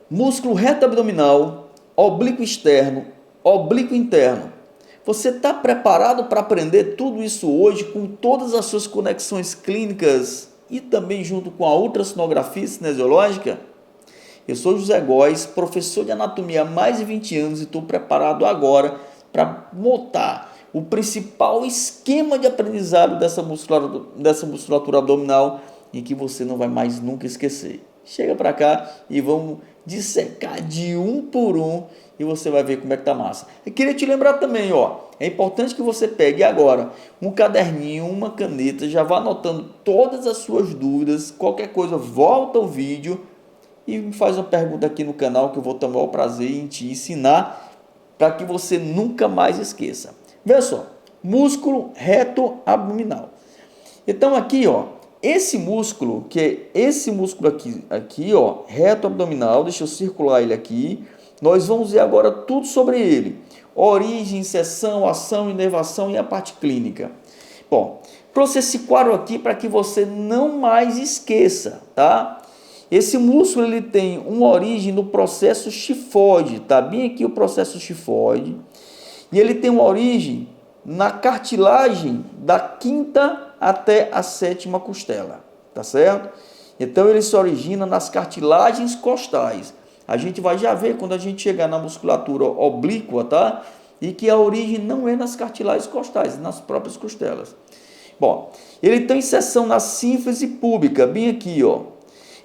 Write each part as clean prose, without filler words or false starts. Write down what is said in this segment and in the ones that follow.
músculo reto abdominal, oblíquo externo, oblíquo interno. Você está preparado para aprender tudo isso hoje com todas as suas conexões clínicas e também junto com a ultrassonografia cinesiológica? Eu sou José Góes, professor de anatomia há mais de 20 anos e estou preparado agora para montar o principal esquema de aprendizado dessa musculatura abdominal e que você não vai mais nunca esquecer. Chega para cá e vamos dissecar de um por um e você vai ver como é que tá massa. Eu queria te lembrar também, é importante que você pegue agora um caderninho, uma caneta, já vá anotando todas as suas dúvidas, qualquer coisa, volta ao vídeo e me faz uma pergunta aqui no canal que eu vou tomar o prazer em te ensinar para que você nunca mais esqueça. Veja só, músculo reto abdominal. Então aqui, esse músculo, que é esse músculo aqui, reto abdominal, deixa eu circular ele aqui. Nós vamos ver agora tudo sobre ele. Origem, seção, ação, inervação e a parte clínica. Bom, trouxe esse quadro aqui para que você não mais esqueça, tá? Esse músculo ele tem uma origem no processo xifoide, tá bem aqui o processo xifoide, e ele tem uma origem na cartilagem da quinta até a sétima costela, tá certo? Então ele se origina nas cartilagens costais. A gente vai já ver quando a gente chegar na musculatura oblíqua, tá? E que a origem não é nas cartilagens costais, é nas próprias costelas. Bom, ele tem inserção na sínfise púbica, bem aqui,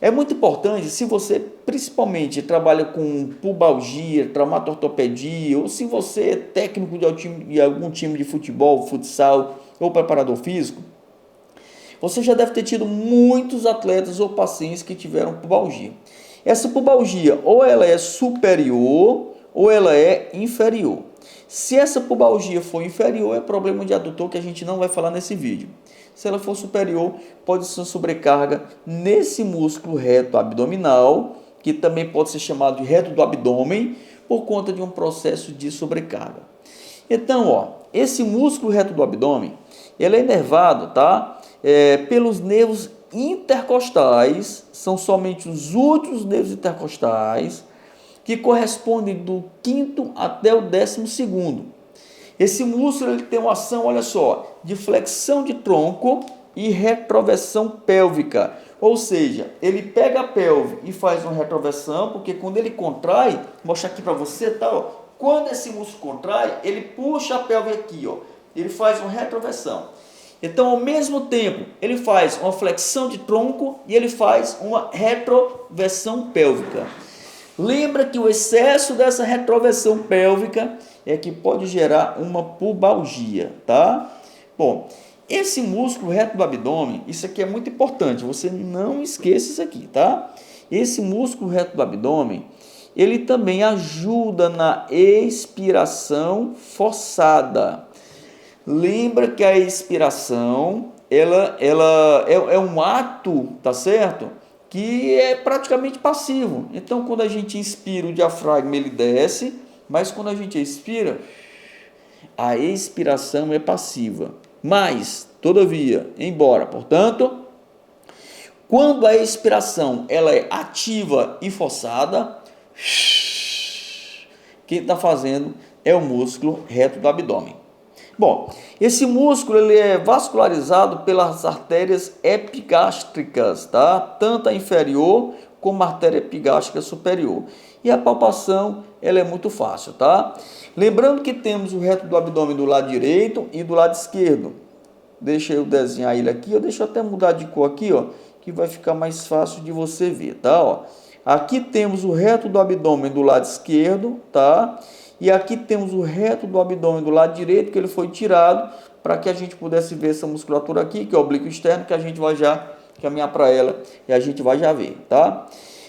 É muito importante, se você principalmente trabalha com pubalgia, traumato-ortopedia, ou se você é técnico de algum time de futebol, futsal ou preparador físico, você já deve ter tido muitos atletas ou pacientes que tiveram pubalgia. Essa pubalgia ou ela é superior ou ela é inferior. Se essa pubalgia for inferior, é problema de adutor que a gente não vai falar nesse vídeo. Se ela for superior, pode ser uma sobrecarga nesse músculo reto abdominal, que também pode ser chamado de reto do abdômen, por conta de um processo de sobrecarga. Então, esse músculo reto do abdômen, ele é inervado, tá? Pelos nervos intercostais, são somente os últimos nervos intercostais, que correspondem do quinto até o 12º. Esse músculo ele tem uma ação, olha só, de flexão de tronco e retroversão pélvica. Ou seja, ele pega a pelve e faz uma retroversão, porque quando ele contrai, vou mostrar aqui para você, tá? Quando esse músculo contrai, ele puxa a pelve aqui, ele faz uma retroversão. Então, ao mesmo tempo, ele faz uma flexão de tronco e ele faz uma retroversão pélvica. Lembra que o excesso dessa retroversão pélvica é que pode gerar uma pubalgia, tá? Bom, esse músculo reto do abdômen, isso aqui é muito importante, você não esqueça isso aqui, tá? Esse músculo reto do abdômen, ele também ajuda na expiração forçada. Lembra que a expiração, ela é um ato, tá certo? Que é praticamente passivo. Então, quando a gente inspira, o diafragma ele desce, mas quando a gente expira, a expiração é passiva. Mas, todavia, embora, portanto, quando a expiração ela é ativa e forçada, quem está fazendo é o músculo reto do abdômen. Bom, esse músculo ele é vascularizado pelas artérias epigástricas, tá? Tanto a inferior como a artéria epigástrica superior. E a palpação ela é muito fácil, tá? Lembrando que temos o reto do abdômen do lado direito e do lado esquerdo. Deixa eu desenhar ele aqui, deixa eu até mudar de cor aqui, que vai ficar mais fácil de você ver, tá? Aqui temos o reto do abdômen do lado esquerdo, tá? E aqui temos o reto do abdômen do lado direito, que ele foi tirado para que a gente pudesse ver essa musculatura aqui, que é o oblíquo externo, que a gente vai já caminhar para ela e a gente vai já ver, tá?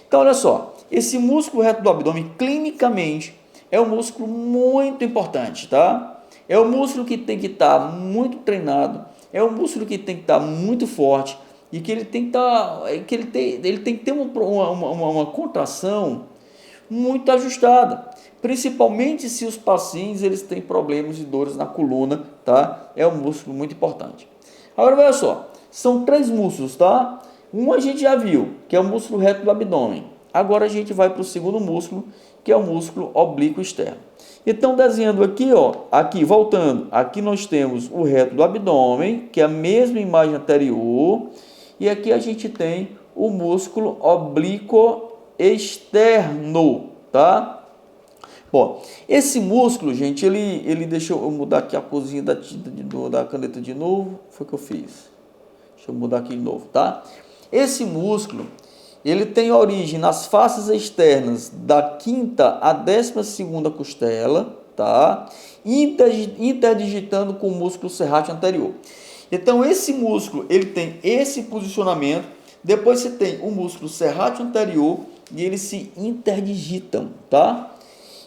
Então, olha só, esse músculo reto do abdômen, clinicamente, é um músculo muito importante, tá? É um músculo que tem que estar muito treinado, é um músculo que tem que estar muito forte e que ele tem que estar, ele tem que ter uma contração muito ajustada, principalmente se os pacientes eles têm problemas de dores na coluna, tá? É um músculo muito importante. Agora, olha só, são 3 músculos, tá? Um a gente já viu, que é o músculo reto do abdômen. Agora a gente vai para o segundo músculo, que é o músculo oblíquo externo. Então, desenhando aqui, ó, aqui, voltando, aqui nós temos o reto do abdômen, que é a mesma imagem anterior, e aqui a gente tem o músculo oblíquo externo, tá? Bom, esse músculo, gente, ele deixa eu mudar aqui a corzinha da tinta da caneta de novo, foi o que eu fiz. Deixa eu mudar aqui de novo, tá? Esse músculo, ele tem origem nas faces externas da quinta à 12ª costela, tá? Interdigitando com o músculo serrátil anterior. Então, esse músculo, ele tem esse posicionamento. Depois você tem o músculo serrátil anterior e eles se interdigitam, tá?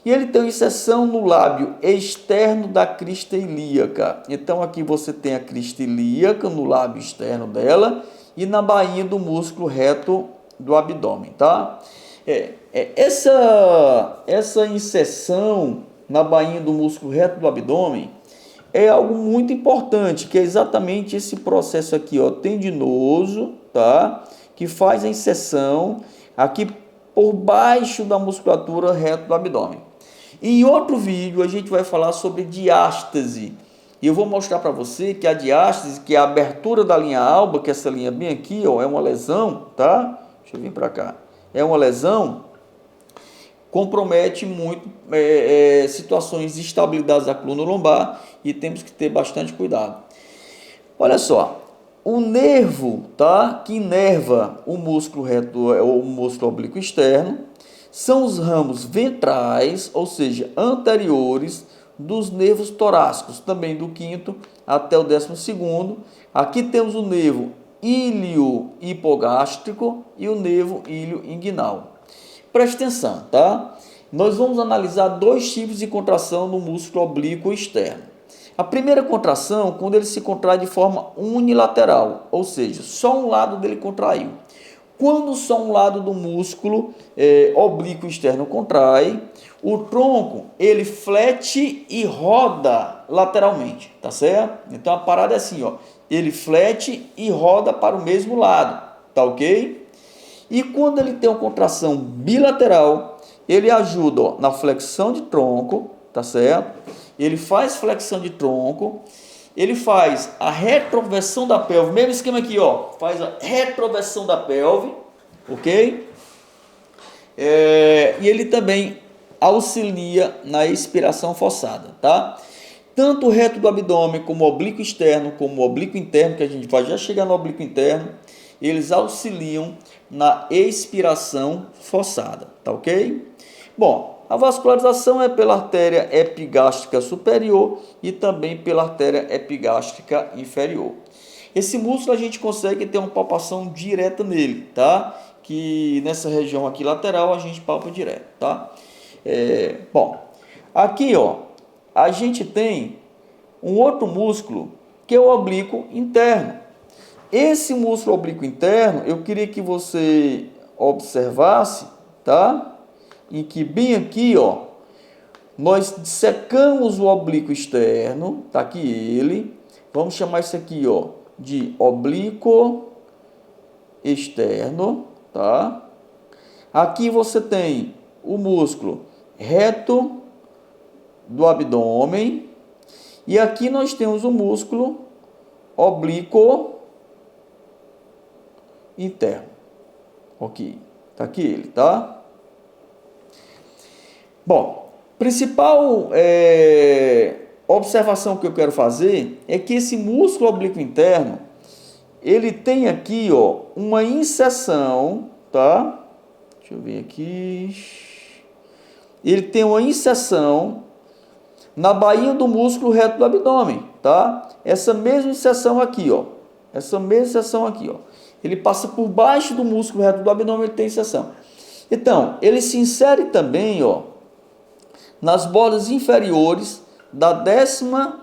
E ele tem uma inserção no lábio externo da crista ilíaca. Então, aqui você tem a crista ilíaca no lábio externo dela e na bainha do músculo reto do abdômen, tá? Essa inserção na bainha do músculo reto do abdômen é algo muito importante, que é exatamente esse processo aqui, ó, tendinoso, tá? Que faz a inserção aqui por baixo da musculatura reto do abdômen. Em outro vídeo a gente vai falar sobre diástase. E eu vou mostrar para você que a diástase, que é a abertura da linha alba, que é essa linha bem aqui, ó, é uma lesão, tá? Deixa eu vir para cá. É uma lesão, compromete muito situações de instabilidade da coluna lombar e temos que ter bastante cuidado. Olha só, o nervo, tá, que inerva o músculo reto, o músculo oblíquo externo, são os ramos ventrais, ou seja, anteriores dos nervos torácicos, também do quinto até o 12º. Aqui temos o nervo ilho hipogástrico e o nervo ilho inguinal. Preste atenção, tá? Nós vamos analisar dois tipos de contração no músculo oblíquo externo. A primeira contração, quando ele se contrai de forma unilateral, ou seja, só um lado dele contraiu. Quando só um lado do músculo oblíquo externo contrai, o tronco ele flete e roda lateralmente, tá certo? Então a parada é assim, ó, ele flete e roda para o mesmo lado, tá ok? E quando ele tem uma contração bilateral, ele ajuda, ó, na flexão de tronco, tá certo? Ele faz flexão de tronco, ele faz a retroversão da pelve, mesmo esquema aqui, ó, faz a retroversão da pelve, ok? E ele também auxilia na expiração forçada, tá? Tanto o reto do abdômen, como o oblíquo externo, como o oblíquo interno, que a gente vai já chegar no oblíquo interno, eles auxiliam na expiração forçada, tá ok? Bom, a vascularização é pela artéria epigástrica superior e também pela artéria epigástrica inferior. Esse músculo a gente consegue ter uma palpação direta nele, tá? Que nessa região aqui lateral a gente palpa direto, tá? Bom, aqui, ó, a gente tem um outro músculo que é o oblíquo interno. Esse músculo oblíquo interno, eu queria que você observasse, tá? Em que bem aqui, ó, nós dissecamos o oblíquo externo, tá aqui ele, vamos chamar isso aqui, ó, de oblíquo externo, tá? Aqui você tem o músculo reto do abdômen e aqui nós temos o músculo oblíquo interno, ok? Tá aqui ele, tá? Bom, principal observação que eu quero fazer é que esse músculo oblíquo interno, ele tem aqui, ó, uma inserção, tá? Deixa eu ver aqui. Ele tem uma inserção na bainha do músculo reto do abdômen, tá? Essa mesma inserção aqui, ó. Essa mesma inserção aqui, ó. Ele passa por baixo do músculo reto do abdômen, ele tem inserção. Então, ele se insere também, ó, nas bordas inferiores da décima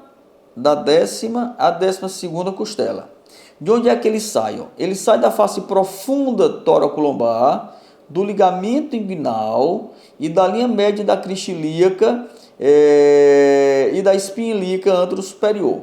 à 12ª costela. De onde é que ele sai? Ó? Ele sai da face profunda toracolombar, do ligamento inguinal e da linha média da crista ilíaca e da espinha ilíaca antero-superior.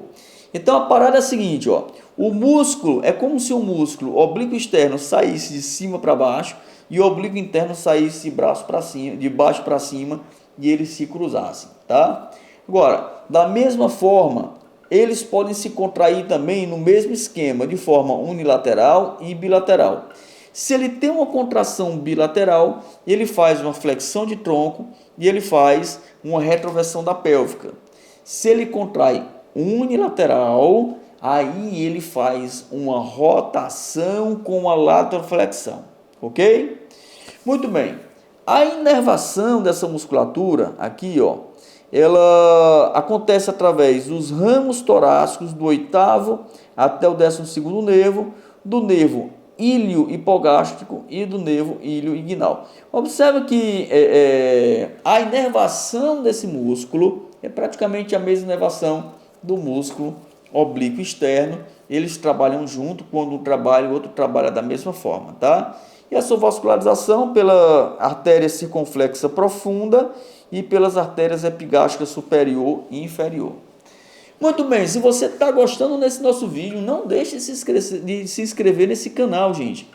Então a parada é a seguinte, ó, o músculo é como se o músculo oblíquo externo saísse de cima para baixo, e o oblíquo interno saísse de braço para cima, de baixo para cima, e eles se cruzassem, tá? Agora, da mesma forma, eles podem se contrair também no mesmo esquema, de forma unilateral e bilateral. Se ele tem uma contração bilateral, ele faz uma flexão de tronco e ele faz uma retroversão da pélvica. Se ele contrai unilateral, aí ele faz uma rotação com a lateroflexão, ok? Muito bem. A inervação dessa musculatura aqui, ó, ela acontece através dos ramos torácicos do oitavo até o 12º nervo, do nervo ilho hipogástrico e do nervo ilho inguinal. Observe que a inervação desse músculo é praticamente a mesma inervação do músculo oblíquo externo. Eles trabalham junto, quando um trabalha, o outro trabalha da mesma forma, tá? E a sua vascularização pela artéria circunflexa profunda e pelas artérias epigástricas superior e inferior. Muito bem, se você está gostando desse nosso vídeo, não deixe de se inscrever nesse canal, gente.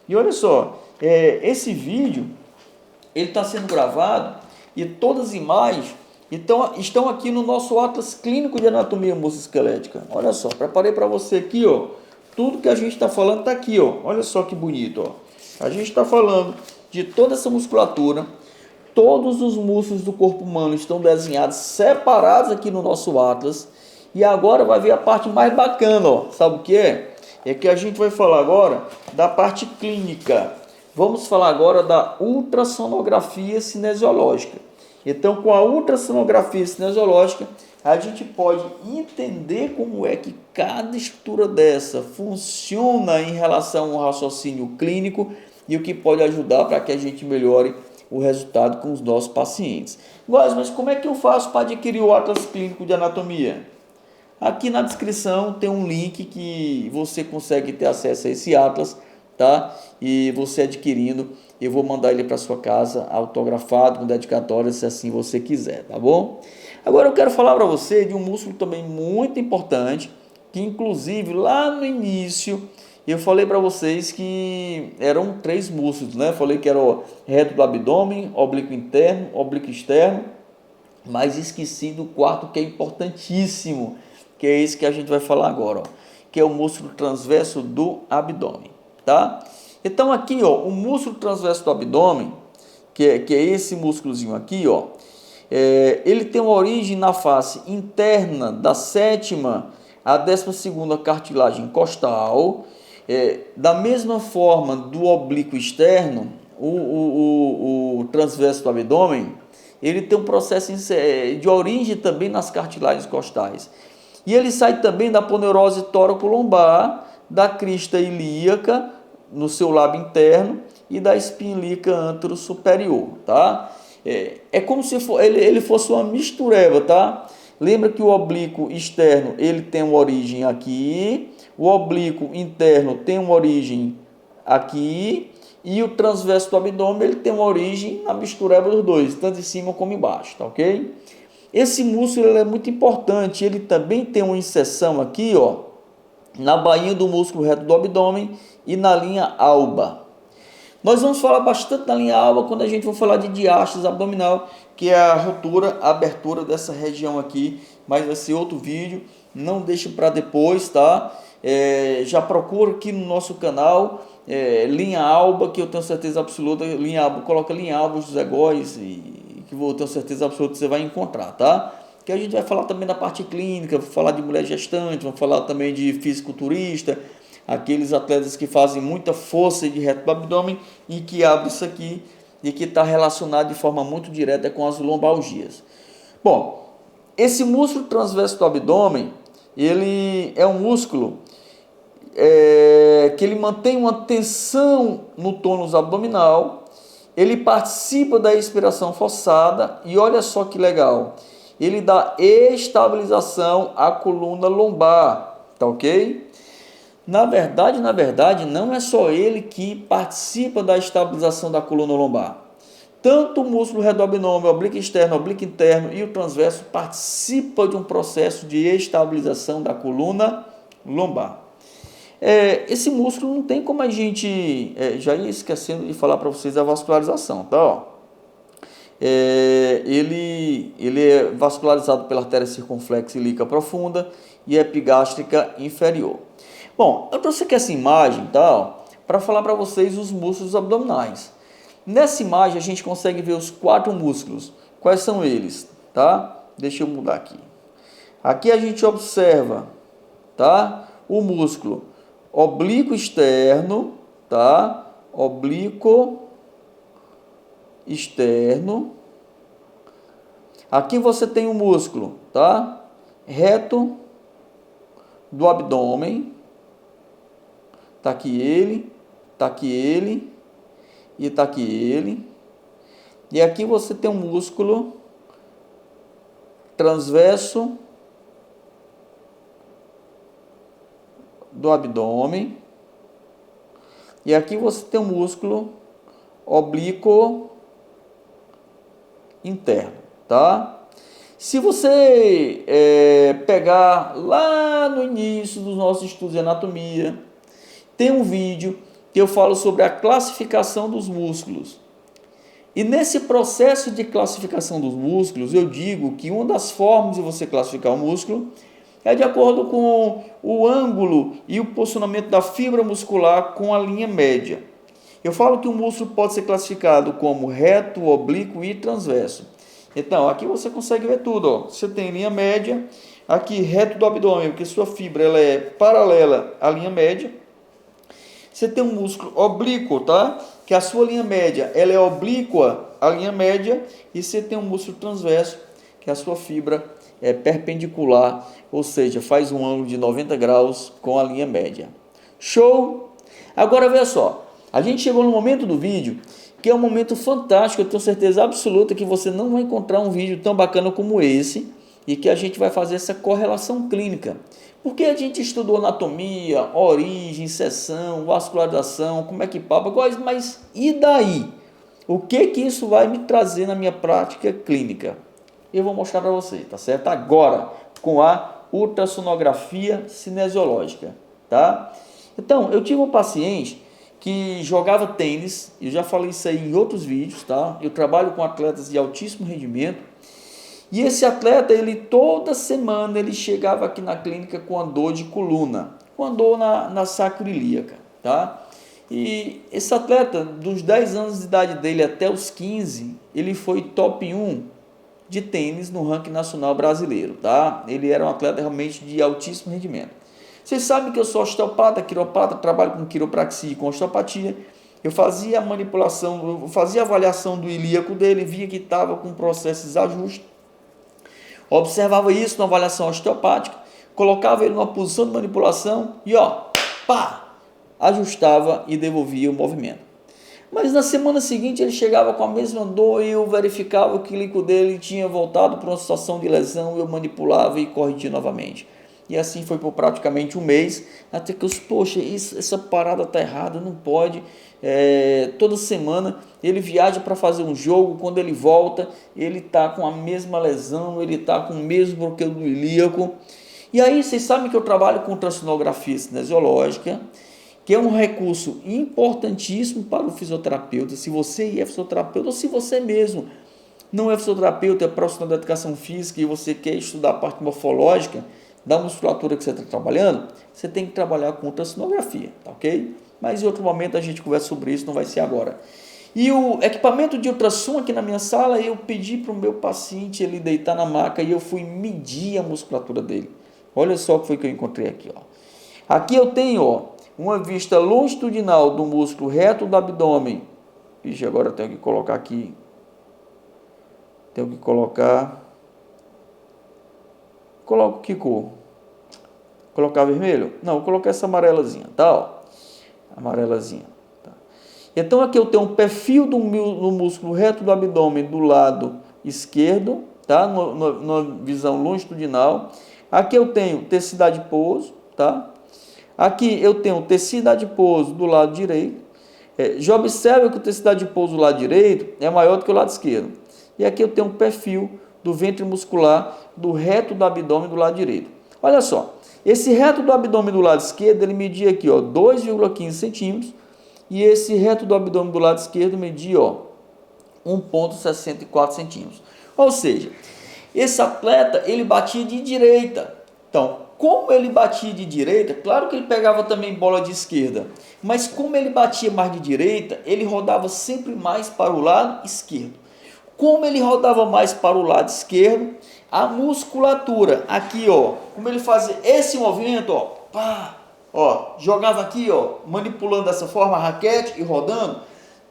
E olha só, esse vídeo ele está sendo gravado e todas as imagens estão aqui no nosso Atlas Clínico de Anatomia Musculoesquelética. Olha só, preparei para você aqui, ó, tudo que a gente está falando está aqui, ó. Olha só que bonito, ó. A gente está falando de toda essa musculatura. Todos os músculos do corpo humano estão desenhados separados aqui no nosso Atlas. E agora vai ver a parte mais bacana, ó. Sabe o que é? É que a gente vai falar agora da parte clínica. Vamos falar agora da ultrassonografia cinesiológica. Então, com a ultrassonografia cinesiológica, a gente pode entender como é que cada estrutura dessa funciona em relação ao raciocínio clínico e o que pode ajudar para que a gente melhore o resultado com os nossos pacientes. Mas como é que eu faço para adquirir o Atlas Clínico de Anatomia? Aqui na descrição tem um link que você consegue ter acesso a esse Atlas, tá? E você adquirindo, eu vou mandar ele para sua casa autografado, com dedicatória, se assim você quiser, tá bom? Agora eu quero falar para você de um músculo também muito importante, que inclusive lá no início eu falei para vocês que eram 3 músculos, né? Falei que era o reto do abdômen, oblíquo interno, oblíquo externo, mas esqueci do quarto, que é importantíssimo, que é esse que a gente vai falar agora, ó, que é o músculo transverso do abdômen, tá? Então aqui, ó, o músculo transverso do abdômen, que é esse músculozinho aqui, ó, ele tem uma origem na face interna da 7ª à 12ª cartilagem costal. Da mesma forma do oblíquo externo, o transverso do abdômen, ele tem um processo de origem também nas cartilagens costais. E ele sai também da aponeurose tóraco-lombar, da crista ilíaca no seu lábio interno e da espinha ilíaca antero-superior, tá? É como se ele fosse uma mistureba, tá? Lembra que o oblíquo externo ele tem uma origem aqui, o oblíquo interno tem uma origem aqui e o transverso do abdômen ele tem uma origem na mistureba dos dois, tanto em cima como embaixo, tá ok? Esse músculo ele é muito importante, ele também tem uma inserção aqui, ó, na bainha do músculo reto do abdômen e na linha alba. Nós vamos falar bastante da linha alba quando a gente for falar de diástase abdominal, que é a rotura, a abertura dessa região aqui, mas vai ser outro vídeo, não deixe para depois, tá? Já procura aqui no nosso canal, linha alba, que eu tenho certeza absoluta, linha alba, coloca linha alba dos egóis, e que eu tenho certeza absoluta que você vai encontrar, tá? Que a gente vai falar também da parte clínica, vou falar de mulher gestante, vamos falar também de fisiculturista, aqueles atletas que fazem muita força de reto do abdômen e que abrem isso aqui e que está relacionado de forma muito direta com as lombalgias. Bom, esse músculo transverso do abdômen, ele é um músculo que ele mantém uma tensão no tônus abdominal, ele participa da expiração forçada e olha só que legal, ele dá estabilização à coluna lombar, tá ok? Na verdade, não é só ele que participa da estabilização da coluna lombar. Tanto o músculo reto do abdômen, oblíquo externo, oblíquo interno e o transverso participam de um processo de estabilização da coluna lombar. Esse músculo não tem como a gente, já ia esquecendo de falar para vocês a vascularização, tá? Ó. Ele é vascularizado pela artéria circunflexa ilíaca profunda e epigástrica inferior. Bom, eu trouxe aqui essa imagem, tá? Para falar para vocês os músculos abdominais. Nessa imagem a gente consegue ver os 4 músculos. Quais são eles, tá? Deixa eu mudar aqui. Aqui a gente observa, tá? O músculo oblíquo externo, tá? Oblíquo externo. Aqui você tem o músculo, tá? Reto do abdômen. Tá aqui ele, tá aqui ele e tá aqui ele. E aqui você tem um músculo transverso do abdômen. E aqui você tem um músculo oblíquo interno, tá? Se você pegar lá no início dos nossos estudos de anatomia, tem um vídeo que eu falo sobre a classificação dos músculos. E nesse processo de classificação dos músculos, eu digo que uma das formas de você classificar o músculo é de acordo com o ângulo e o posicionamento da fibra muscular com a linha média. Eu falo que o músculo pode ser classificado como reto, oblíquo e transverso. Então, aqui você consegue ver tudo. Ó. Você tem linha média, aqui reto do abdômen, porque sua fibra ela é paralela à linha média. Você tem um músculo oblíquo, tá? Que a sua linha média ela é oblíqua à linha média. E você tem um músculo transverso, que a sua fibra é perpendicular, ou seja, faz um ângulo de 90 graus com a linha média. Show? Agora, veja só. A gente chegou no momento do vídeo, que é um momento fantástico. Eu tenho certeza absoluta que você não vai encontrar um vídeo tão bacana como esse, e que a gente vai fazer essa correlação clínica. Porque a gente estudou anatomia, origem, seção, vascularização, como é que papo, mas e daí? O que isso vai me trazer na minha prática clínica? Eu vou mostrar para você, tá certo? Agora, com a ultrassonografia cinesiológica, tá? Então, eu tive um paciente que jogava tênis, eu já falei isso aí em outros vídeos, tá? Eu trabalho com atletas de altíssimo rendimento. E esse atleta, ele toda semana ele chegava aqui na clínica com a dor de coluna, com a dor na sacroiliaca, tá? E esse atleta, dos 10 anos de idade dele até os 15, ele foi top 1 de tênis no ranking nacional brasileiro, tá? Ele era um atleta realmente de altíssimo rendimento. Vocês sabem que eu sou osteopata, quiropata, trabalho com quiropraxia e com osteopatia. Eu fazia a manipulação, eu fazia a avaliação do ilíaco dele, via que estava com processo de desajuste. Observava isso na avaliação osteopática, colocava ele numa posição de manipulação e ajustava e devolvia o movimento. Mas na semana seguinte ele chegava com a mesma dor e eu verificava que o ilíaco dele tinha voltado para uma situação de lesão, eu manipulava e corrigia novamente. E assim foi por praticamente um mês, até que essa parada está errada, não pode. Toda semana ele viaja para fazer um jogo, quando ele volta, ele está com a mesma lesão, ele está com o mesmo bloqueio do ilíaco. E aí vocês sabem que eu trabalho com ultrassonografia cinesiológica, que é um recurso importantíssimo para o fisioterapeuta, se você é fisioterapeuta ou se você mesmo não é fisioterapeuta, é profissional da educação física e você quer estudar a parte morfológica da musculatura que você está trabalhando, você tem que trabalhar com ultrassonografia, tá ok? Mas em outro momento a gente conversa sobre isso, não vai ser agora. E o equipamento de ultrassom aqui na minha sala, eu pedi para o meu paciente ele deitar na maca e eu fui medir a musculatura dele. Olha só o que foi que eu encontrei aqui, ó. Aqui eu tenho, uma vista longitudinal do músculo reto do abdômen. Ixi, agora eu tenho que colocar aqui. Coloco que cor? Colocar vermelho? Não, vou colocar essa amarelazinha, tá? Ó. Amarelazinha. Tá. Então aqui eu tenho um perfil do músculo reto do abdômen do lado esquerdo, tá? Numa visão longitudinal. Aqui eu tenho tecido adiposo, tá? Aqui eu tenho tecido adiposo do lado direito. Já observa que o tecido adiposo do lado direito é maior do que o lado esquerdo. E aqui eu tenho um perfil do ventre muscular do reto do abdômen do lado direito. Olha só, Esse reto do abdômen do lado esquerdo, ele media aqui, ó, 2,15 centímetros. E esse reto do abdômen do lado esquerdo media, ó, 1,64 centímetros. Ou seja, esse atleta, ele batia de direita. Então, como ele batia de direita, claro que ele pegava também bola de esquerda, mas como ele batia mais de direita, ele rodava sempre mais para o lado esquerdo. Como ele rodava mais para o lado esquerdo, a musculatura aqui, ó, como ele fazia esse movimento, ó, pá, ó, jogava aqui, ó, manipulando dessa forma a raquete e rodando,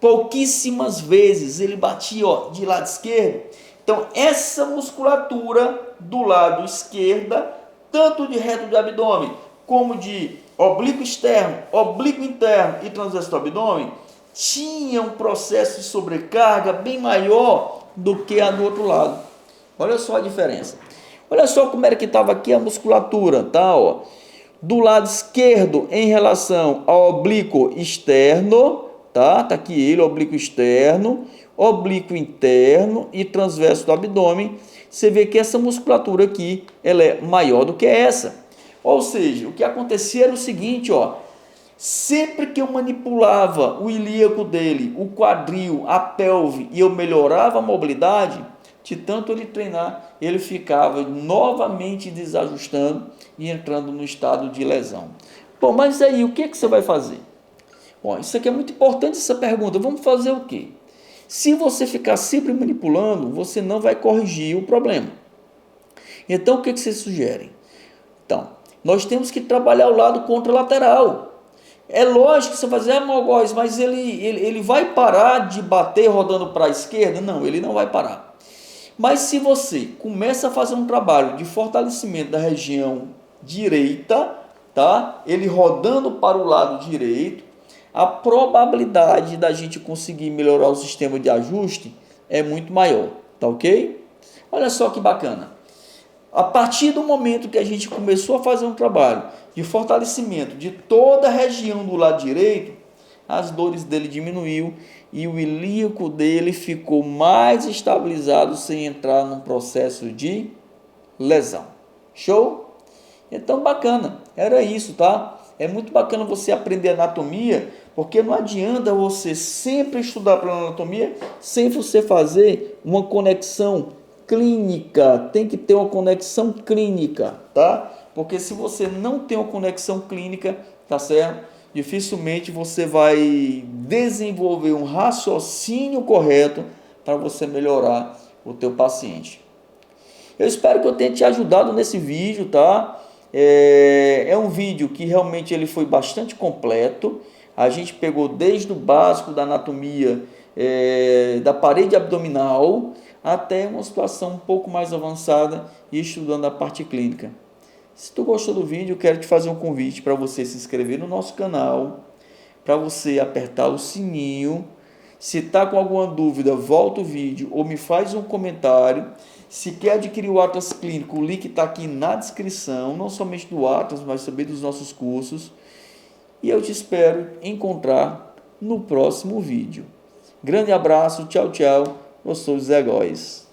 pouquíssimas vezes ele batia, ó, de lado esquerdo. Então, essa musculatura do lado esquerda, tanto de reto de abdômen, como de oblíquo externo, oblíquo interno e transverso do abdômen, tinha um processo de sobrecarga bem maior do que a do outro lado. Olha só a diferença. Olha só como era que estava aqui a musculatura, tá? Ó. Do lado esquerdo em relação ao oblíquo externo, tá? Tá aqui ele, oblíquo externo, oblíquo interno e transverso do abdômen. Você vê que essa musculatura aqui, ela é maior do que essa. Ou seja, o que acontecia era o seguinte, ó. Sempre que eu manipulava o ilíaco dele, o quadril, a pelve e eu melhorava a mobilidade, de tanto ele treinar, ele ficava novamente desajustando e entrando no estado de lesão. Bom, mas aí o que você vai fazer? Bom, isso aqui é muito importante, essa pergunta. Vamos fazer o quê? Se você ficar sempre manipulando, você não vai corrigir o problema. Então, o que você sugere? Então, nós temos que trabalhar o lado contralateral. É lógico que você vai dizer, Góis, mas ele vai parar de bater rodando para a esquerda? Não, ele não vai parar. Mas se você começa a fazer um trabalho de fortalecimento da região direita, tá? Ele rodando para o lado direito, a probabilidade da gente conseguir melhorar o sistema de ajuste é muito maior, tá ok? Olha só que bacana. A partir do momento que a gente começou a fazer um trabalho de fortalecimento de toda a região do lado direito, as dores dele diminuiu e o ilíaco dele ficou mais estabilizado sem entrar num processo de lesão. Show? Então, bacana. Era isso, tá? É muito bacana você aprender anatomia, porque não adianta você sempre estudar para anatomia sem você fazer uma conexão clínica. Tem que ter uma conexão clínica, tá? Porque se você não tem uma conexão clínica, tá certo? Dificilmente você vai desenvolver um raciocínio correto para você melhorar o teu paciente. Eu espero que eu tenha te ajudado nesse vídeo, tá? É um vídeo que realmente ele foi bastante completo. A gente pegou desde o básico da anatomia da parede abdominal até uma situação um pouco mais avançada e estudando a parte clínica. Se tu gostou do vídeo, eu quero te fazer um convite para você se inscrever no nosso canal, para você apertar o sininho. Se está com alguma dúvida, volta o vídeo ou me faz um comentário. Se quer adquirir o Atlas Clínico, o link está aqui na descrição, não somente do Atlas, mas também dos nossos cursos. E eu te espero encontrar no próximo vídeo. Grande abraço, tchau, tchau. Eu sou o Zé Góis.